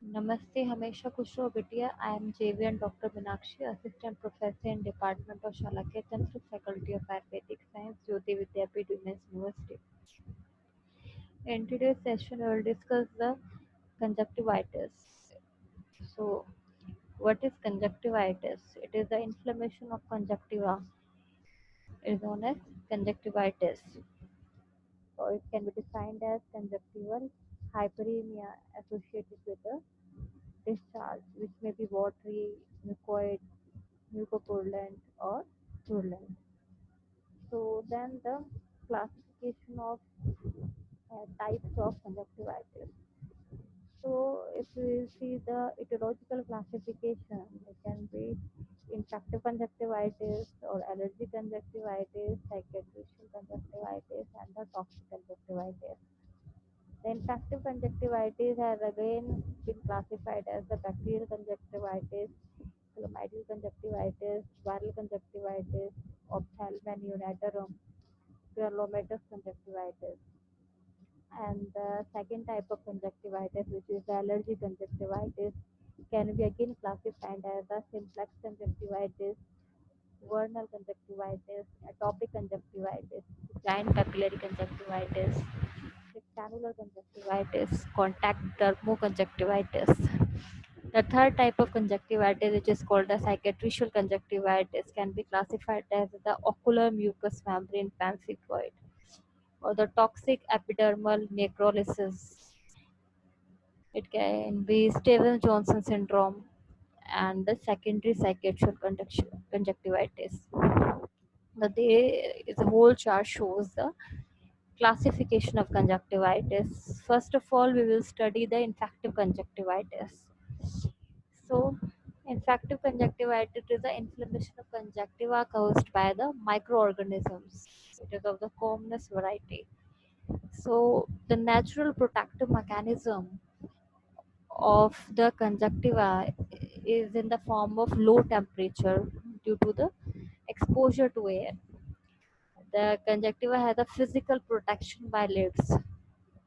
Namaste, हमेशा खुश रहो बिटिया. I am JVN Dr. Minakshi, Assistant Professor in Department of Shalakya Tantra, Faculty of Ayurvedic Science, Jyoti Vidyapith, Women's University. In today's session, we will discuss the conjunctivitis. So, what is conjunctivitis? It is the inflammation of conjunctiva. It is known as conjunctivitis, or it can be defined as conjunctival hyperemia associated with a discharge, which may be watery, mucoid, mucopurulent, or purulent. So then the classification of types of conjunctivitis. So if we see the etiological classification, it can be infective conjunctivitis or allergic conjunctivitis, cicatricial conjunctivitis, and the toxic conjunctivitis. The infective conjunctivitis has again been classified as the bacterial conjunctivitis, chlamydial conjunctivitis, viral conjunctivitis, ophthalmia neonatal, granulomatous conjunctivitis. And the second type of conjunctivitis, which is the allergic conjunctivitis, can be again classified as the simplex conjunctivitis, vernal conjunctivitis, atopic conjunctivitis, giant papillary conjunctivitis, granular conjunctivitis, contact dermoconjunctivitis. The third type of conjunctivitis, which is called the cicatricial conjunctivitis, can be classified as the ocular mucous membrane pemphigoid or the toxic epidermal necrolysis. It can be Stevens-Johnson syndrome and the secondary cicatricial conjunctivitis. The whole chart shows the classification of conjunctivitis. First of all, we will study the infective conjunctivitis. So, infective conjunctivitis is the inflammation of conjunctiva caused by the microorganisms. It is of the commonest variety. So, the natural protective mechanism of the conjunctiva is in the form of low temperature due to the exposure to air. The conjunctiva has a physical protection by lids.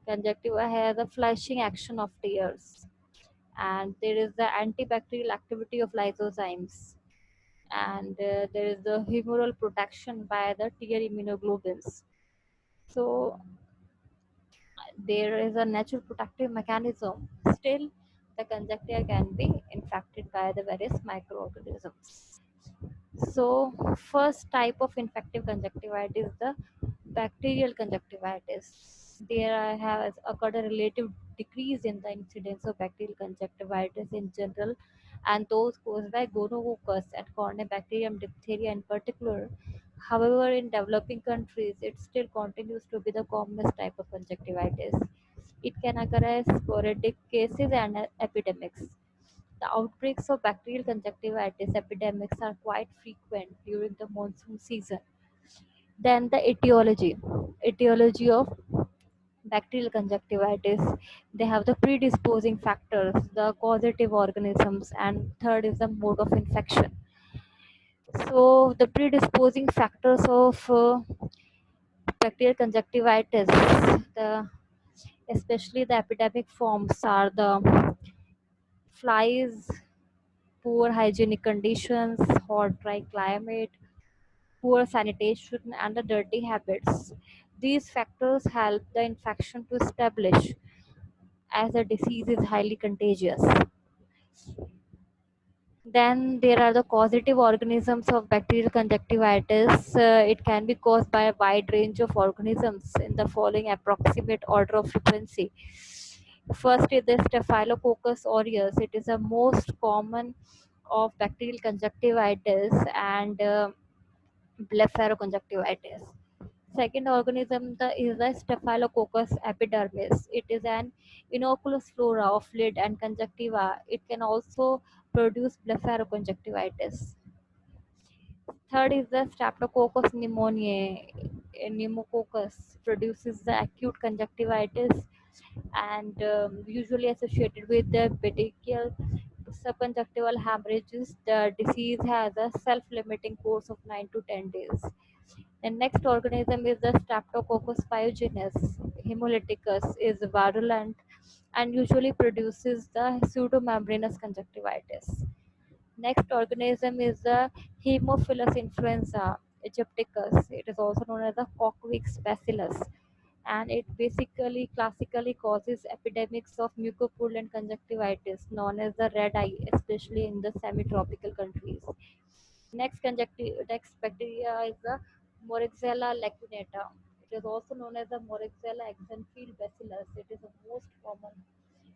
Conjunctiva has a flushing action of tears, and there is the antibacterial activity of lysozymes, and there is the humoral protection by the tear immunoglobulins. So there is a natural protective mechanism. Still, the conjunctiva can be infected by the various microorganisms. So, first type of infective conjunctivitis is the bacterial conjunctivitis. There has occurred a relative decrease in the incidence of bacterial conjunctivitis in general, and those caused by gonococcus and corynebacterium diphtheria in particular. However, in developing countries, it still continues to be the commonest type of conjunctivitis. It can occur as sporadic cases and epidemics. The outbreaks of bacterial conjunctivitis epidemics are quite frequent during the monsoon season. Then the etiology of bacterial conjunctivitis. They have the predisposing factors, the causative organisms, and third is the mode of infection. So the predisposing factors of bacterial conjunctivitis, the especially the epidemic forms are the flies, poor hygienic conditions, hot dry climate, poor sanitation, and the dirty habits. These factors help the infection to establish as the disease is highly contagious. Then there are the causative organisms of bacterial conjunctivitis. It can be caused by a wide range of organisms in the following approximate order of frequency. First is the Staphylococcus aureus. It is the most common of bacterial conjunctivitis and blepharoconjunctivitis. Second organism is the Staphylococcus epidermis. It is an innocuous flora of lid and conjunctiva. It can also produce blepharoconjunctivitis. Third is the Streptococcus pneumoniae. Pneumococcus produces the acute conjunctivitis and usually associated with the petechial subconjunctival hemorrhages. The disease has a self-limiting course of 9 to 10 days. The next organism is the Streptococcus pyogenes. Hemolyticus is virulent and usually produces the pseudomembranous conjunctivitis. Next organism is the Haemophilus influenza egypticus. It is also known as the Cocque's bacillus, and it basically classically causes epidemics of mucopurulent conjunctivitis known as the red eye, especially in the semi-tropical countries. Next bacteria is the Moraxella lacunata. It is also known as the Moraxella axenfeld bacillus. It is the most common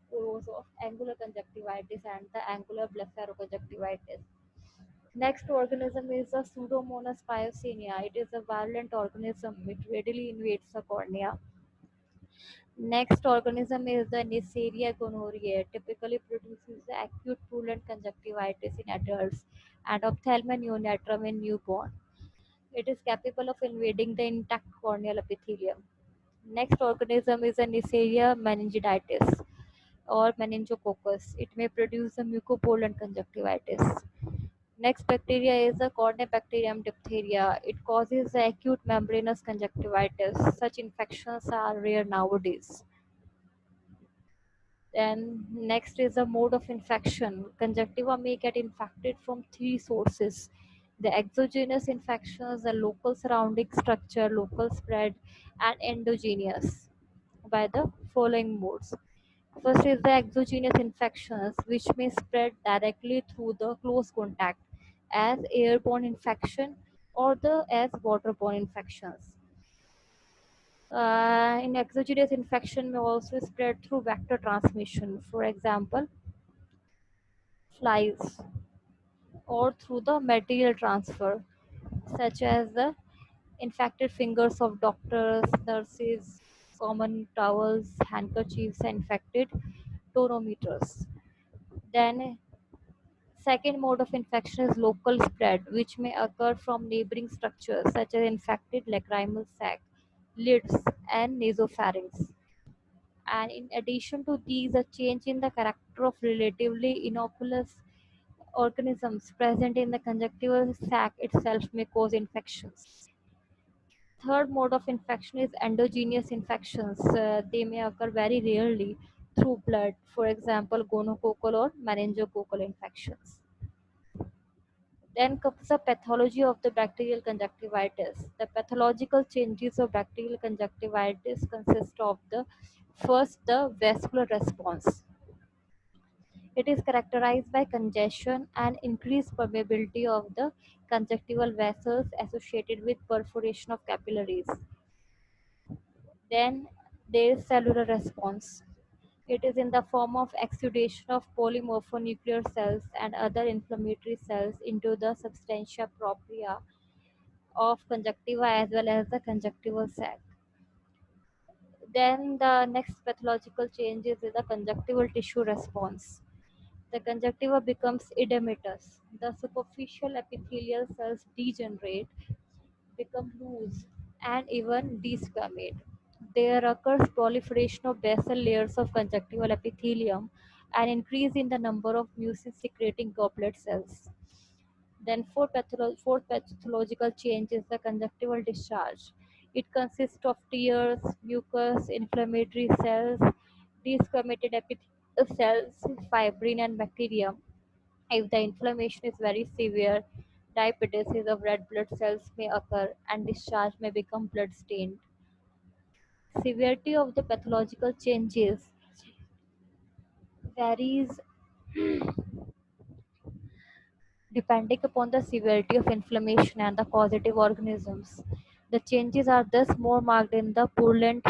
cause of angular conjunctivitis and the angular blepharoconjunctivitis. Next organism is the Pseudomonas pyocynia. It is a virulent organism. It readily invades the cornea. Next organism is the Neisseria gonorrhoeae. Typically produces the acute purulent conjunctivitis in adults and ophthalmia neonatum in newborn. It is capable of invading the intact corneal epithelium. Next organism is a Neisseria meningitis or meningococcus. It may produce a mucopurulent conjunctivitis. Next bacteria is the Corynebacterium diphtheria. It causes the acute membranous conjunctivitis. Such infections are rare nowadays. Then next is the mode of infection. Conjunctiva may get infected from three sources: the exogenous infections, the local surrounding structure, local spread, and endogenous by the following modes. First is the exogenous infections, which may spread directly through the close contact as airborne infection or the as waterborne infections. In exogenous infection may also spread through vector transmission, for example, flies, or through the material transfer, such as the infected fingers of doctors, nurses, common towels, handkerchiefs, and infected tonometers. Then second mode of infection is local spread, which may occur from neighboring structures such as infected lacrimal sac, lids, and nasopharynx. And in addition to these, a change in the character of relatively innocuous organisms present in the conjunctival sac itself may cause infections. Third mode of infection is endogenous infections. They may occur very rarely through blood, for example, gonococcal or meningococcal infections. Then comes the pathology of the bacterial conjunctivitis. The pathological changes of bacterial conjunctivitis consist of the first, the vascular response. It is characterized by congestion and increased permeability of the conjunctival vessels associated with perforation of capillaries. Then there is cellular response. It is in the form of exudation of polymorphonuclear cells and other inflammatory cells into the substantia propria of conjunctiva as well as the conjunctival sac. Then the next pathological change is the conjunctival tissue response. The conjunctiva becomes edematous. The superficial epithelial cells degenerate, become loose, and even desquamate. There occurs proliferation of basal layers of conjunctival epithelium and increase in the number of mucin secreting goblet cells. Then fourth pathological change is the conjunctival discharge. It consists of tears, mucus, inflammatory cells, desquamated epithelial cells, fibrin, and bacteria. If the inflammation is very severe, diabetes of red blood cells may occur and discharge may become blood stained. Severity of the pathological changes varies depending upon the severity of inflammation and the causative organisms. The changes are thus more marked in the purulent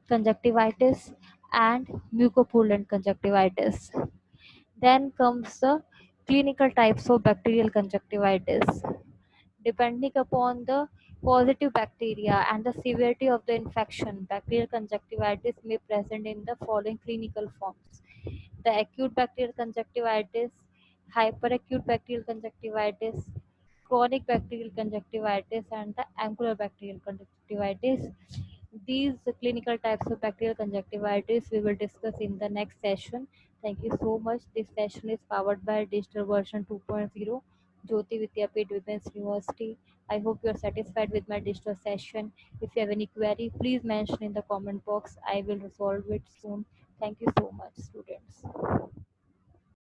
conjunctivitis and mucopurulent conjunctivitis. Then comes the clinical types of bacterial conjunctivitis. Depending upon the positive bacteria and the severity of the infection, bacterial conjunctivitis may present in the following clinical forms: the acute bacterial conjunctivitis, hyperacute bacterial conjunctivitis, chronic bacterial conjunctivitis, and the angular bacterial conjunctivitis. These clinical types of bacterial conjunctivitis we will discuss in the next session. Thank you so much. This session is powered by Digital Version 2.0, Jyoti Vidyapit Women's University. I hope you are satisfied with my digital session. If you have any query, please mention in the comment box. I will resolve it soon. Thank you so much, students.